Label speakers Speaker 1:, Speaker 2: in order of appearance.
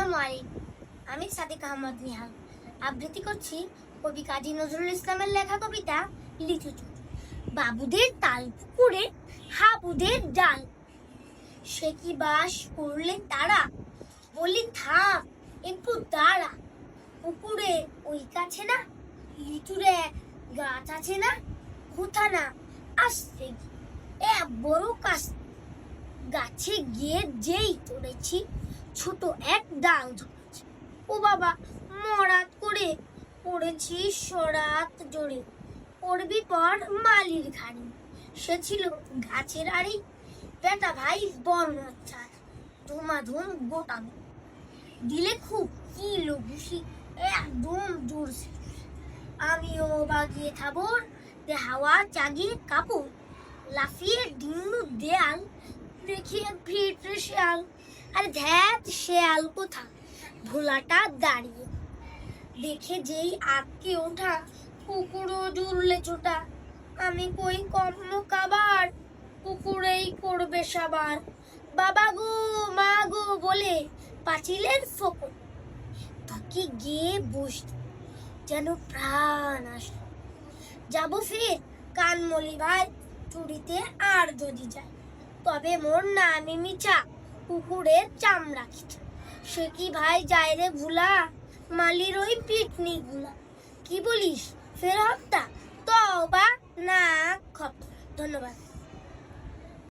Speaker 1: আসসালামু আলাইকুম। আমি সাদিক আহমদ নিহাল আবৃত্তি করছি কবি কাজী নজরুল ইসলামের লেখা কবিতা লিচু চোর। বাবুদের তাল পুকুরে হাবুদের ডাল, সে কি বাস করলেন তারা, বলি থাম একটু দাঁড়া। পুকুরে ওই কাছে না লিচুরে গাছ আছে না, কোথা না আসছে এ বড় কাছ, গাছে গিয়ে যেই চড়েছি ছোট এক ডাল ধরেছি, ও বাবা মরাত করে পড়েছি সরাত জোরে, পড়বি পর মালির ঘাড়ি, সে ছিল গাছের আড়ি, বেটা ভাই বর্ণাচার ধুমাধুম গোটা দিলে খুব কিলো ঘুষি একদম জোরছে, আমিও বাগিয়ে থাবর দে হাওয়া চাগিয়ে কাপড়, লাফিয়ে ডিঙ্গু দেয়াল দেখিয়ে ভিড় শেয়াল, আর ধ্যাত শেয়াল কোথা ভোলাটা দাঁড়িয়ে, দেখে যেই আটকে ওঠা কুকুরও জুড়লে ছোটা, আমি কই কর্ম কাবার কুকুরেই করবে সাবার, বাবা গো মা গো বলে পাঁচিলের ফোকর, তাকে গিয়ে বসত যেন প্রাণ আসত, যাবো ফির কানমলি ভাই চুরিতে আর যদি যায়, তবে মোর নামে মিছা কুকুরের চামড়া খিচা, সে কি ভাই যায় রে ভুলা মালির ওই পিটনি গুলা, কি বলিস ফের হপ্তা তওবা না খপ্তা। ধন্যবাদ।